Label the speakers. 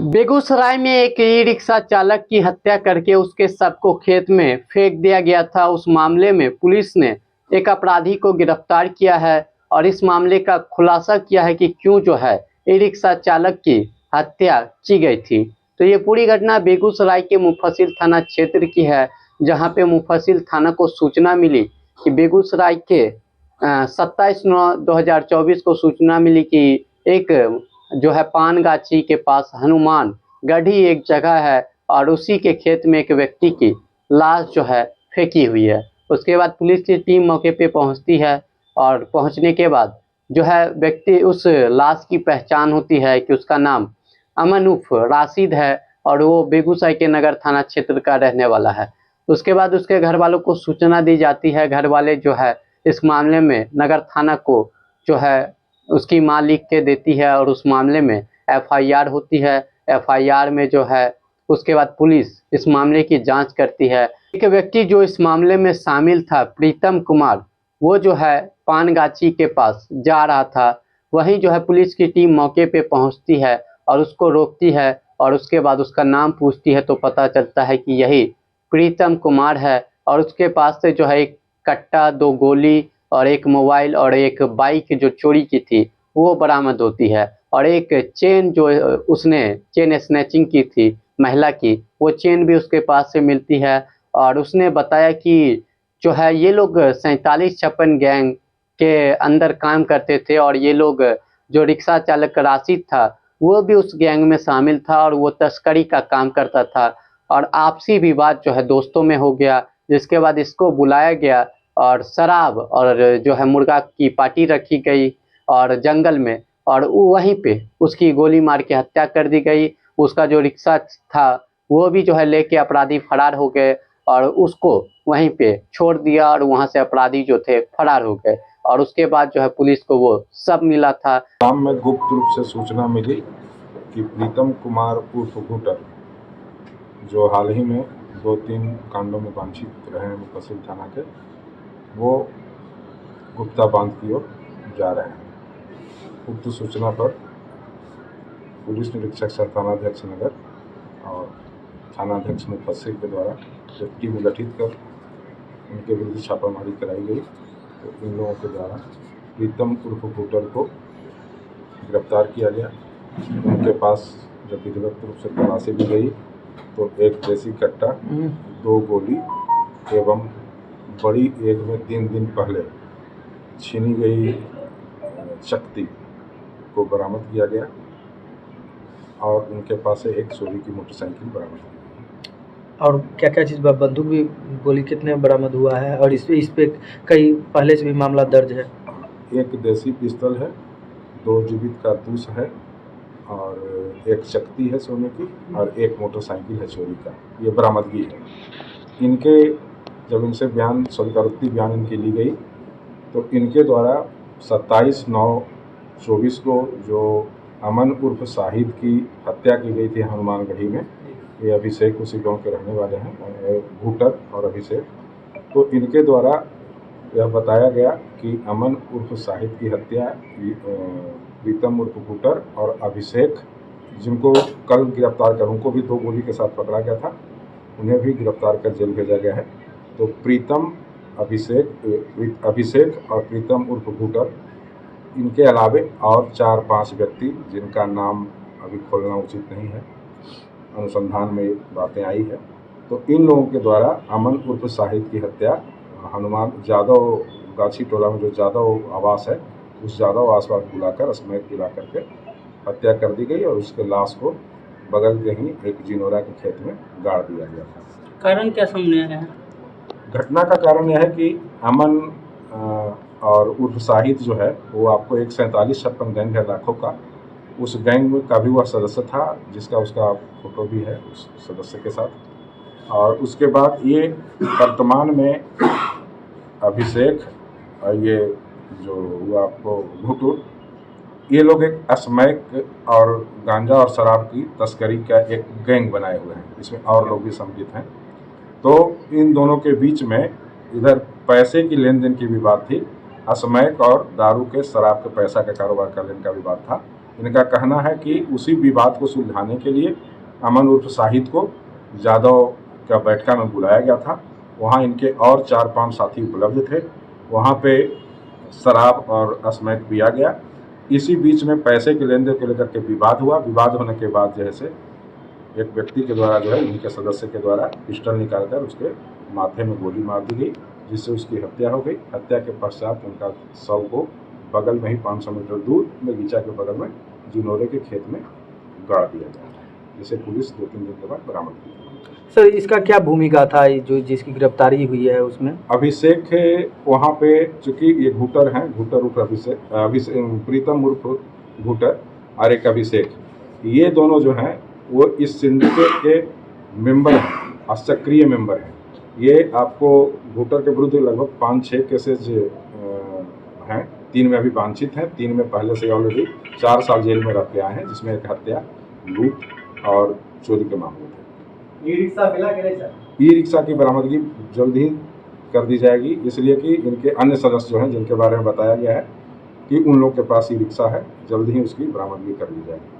Speaker 1: बेगूसराय में एक e rickshaw चालक की हत्या करके उसके शव को खेत में फेंक दिया गया था। उस मामले में पुलिस ने एक अपराधी को गिरफ्तार किया है और इस मामले का खुलासा किया है कि क्यों जो है ई रिक्शा चालक की हत्या की गई थी। तो ये पूरी घटना बेगूसराय के मुफस्सिल थाना क्षेत्र की है, जहां पे मुफस्सिल थाना को सूचना मिली कि बेगूसराय के 27/9/2024 को सूचना मिली कि एक जो है पानगाछी के पास हनुमान गढ़ी एक जगह है और उसी के खेत में एक व्यक्ति की लाश जो है फेंकी हुई है। उसके बाद पुलिस की टीम मौके पे पहुंचती है और पहुंचने के बाद जो है व्यक्ति उस लाश की पहचान होती है कि उसका नाम अमन उर्फ राशिद है और वो बेगूसराय के नगर थाना क्षेत्र का रहने वाला है। उसके बाद उसके घर वालों को सूचना दी जाती है। घर वाले जो है इस मामले में नगर थाना को जो है उसकी मां लिख के देती है और उस मामले में एफआईआर होती है। एफआईआर में जो है उसके बाद पुलिस इस मामले की जांच करती है। एक व्यक्ति जो इस मामले में शामिल था, प्रीतम कुमार, वो जो है पानगाछी के पास जा रहा था। वहीं जो है पुलिस की टीम मौके पे पहुंचती है और उसको रोकती है और उसके बाद उसका नाम पूछती है तो पता चलता है कि यही प्रीतम कुमार है। और उसके पास से जो है एक कट्टा, 2 गोली और एक मोबाइल और एक बाइक जो चोरी की थी वो बरामद होती है। और एक चेन जो उसने चेन स्नैचिंग की थी महिला की, वो चेन भी उसके पास से मिलती है। और उसने बताया कि जो है ये लोग 4756 गैंग के अंदर काम करते थे और ये लोग जो रिक्शा चालक राशिद था वो भी उस गैंग में शामिल था और वो तस्करी का काम करता था। और आपसी विवाद जो है दोस्तों में हो गया, जिसके बाद इसको बुलाया गया और शराब और जो है मुर्गा की पार्टी रखी गई और जंगल में, और वहीं पे उसकी गोली मार के हत्या कर दी गई। उसका जो रिक्शा था वो भी जो है लेके अपराधी फरार हो गए और उसको वहीं पे छोड़ दिया और वहां से अपराधी जो थे फरार हो गए। और उसके बाद जो है पुलिस को वो सब मिला था।
Speaker 2: शाम में गुप्त रूप से सूचना मिली कि प्रीतम कुमार उर्फ गुटर, जो हाल ही में 2-3 कांडों में वांछित रहे हैं मुफस्सिल थाना के, वो गुप्ता बांध की ओर जा रहे हैं। उक्त सूचना पर पुलिस निरीक्षक सह थानाध्यक्ष नगर और थानाध्यक्ष मुफस्सिल के द्वारा एक टीम गठित कर उनके विरुद्ध छापामारी कराई गई। तो इन लोगों के द्वारा प्रीतम उर्फ गुटर को गिरफ्तार किया गया। उनके पास जब विधिवत रूप से तलाशी ली गई तो एक देसी कट्टा, 2 गोली एवं बड़ी एग में 3 दिन पहले छीनी गई शक्ति को बरामद किया गया और उनके पास से एक चोरी की मोटरसाइकिल बरामद की।
Speaker 3: और क्या क्या चीज़ बंदूक भी गोली कितने बरामद हुआ है और इस पे कई पहले से भी मामला दर्ज है?
Speaker 2: एक देसी पिस्तौल है, 2 जीवित कारतूस है और एक शक्ति है सोने की और एक मोटरसाइकिल है चोरी का। ये बरामदगी है। इनके जब इनसे स्वीकारोक्ति बयान इनकी ली गई तो इनके द्वारा 27/9/24 को जो अमन उर्फ शाहिद की हत्या की गई थी हनुमानगढ़ी में, ये अभिषेक उसी गांव के रहने वाले हैं, गुटर और अभिषेक। तो इनके द्वारा यह बताया गया कि अमन उर्फ शाहिद की हत्या प्रीतम उर्फ गुटर और अभिषेक, जिनको कल गिरफ्तार कर उनको भी 2 गोली के साथ पकड़ा गया था, उन्हें भी गिरफ्तार कर जेल भेजा गया है। तो अभिषेक और प्रीतम उर्फ गुटर, इनके अलावे और 4-5 व्यक्ति जिनका नाम अभी खोलना उचित नहीं है, अनुसंधान में बातें आई है। तो इन लोगों के द्वारा अमन उर्फ शाहिद की हत्या हनुमान जादव गाछी टोला में जो जादव आवास है, उस जादव आसपास बुलाकर स्मैक बुला करके हत्या कर दी गई और उसके लाश को बगल के ही एक जिनोरा के खेत में गाड़ दिया गया था।
Speaker 3: कारण क्या सामने आया है?
Speaker 2: घटना का कारण यह है कि अमन और उर्फ शाहिद जो है वो आपको एक 4756 गैंग है लाखों का, उस गैंग में का भी वह सदस्य था, जिसका उसका फोटो भी है उस सदस्य के साथ। और उसके बाद ये वर्तमान में अभिषेक और ये जो हुआ आपको घुटुर, ये लोग एक स्मैक और गांजा और शराब की तस्करी का एक गैंग बनाए हुए हैं। इसमें और लोग भी सम्मिलित हैं। तो इन दोनों के बीच में इधर पैसे की लेन देन की भी बात थी, स्मैक और दारू के शराब के पैसा के कारोबार का लेन का भी बात था। इनका कहना है कि उसी विवाद को सुलझाने के लिए अमन उर्फ शाहिद को यादव का बैठका में बुलाया गया था। वहाँ इनके और 4-5 साथी उपलब्ध थे। वहाँ पे शराब और स्मैक पिया गया। इसी बीच में पैसे के लेन देन को लेकर के विवाद हुआ। विवाद होने के बाद जो है से एक व्यक्ति के द्वारा जो है इन्हीं के सदस्य के द्वारा पिस्टल निकालकर उसके माथे में गोली मार दी गई, जिससे उसकी हत्या हो गई। हत्या के पश्चात उनका शव को बगल में ही 500 मीटर दूर बगीचा के बगल में जिनोरे के खेत में गाड़ दिया गया, जिसे पुलिस 2-3 दिन के बाद बरामद की।
Speaker 3: सर इसका क्या भूमिका था जो जिसकी गिरफ्तारी हुई है उसमें?
Speaker 2: अभिषेक वहाँ पे चूँकि ये घूटर हैं, घूटर उर्फ अभिषेक प्रीतम उर्फ घूटर और एक अभिषेक, ये दोनों जो हैं वो इस सिंडिकेट के मेंबर हैं और सक्रिय मेंबर हैं। ये आपको घूटर के विरुद्ध लगभग 5-6 केसेज हैं, 3 में अभी वांछित हैं, 3 में पहले से ऑलरेडी 4 साल जेल में रह के आए हैं, जिसमें एक हत्या, लूट और चोरी के मामले थे।
Speaker 3: ई रिक्शा मिला कि नहीं सर?
Speaker 2: ई रिक्शा की बरामदगी जल्द ही कर दी जाएगी, इसलिए कि इनके अन्य सदस्य जो हैं जिनके बारे में बताया गया है कि उन लोग के पास ई रिक्शा है, जल्द ही उसकी बरामदगी कर ली जाएगी।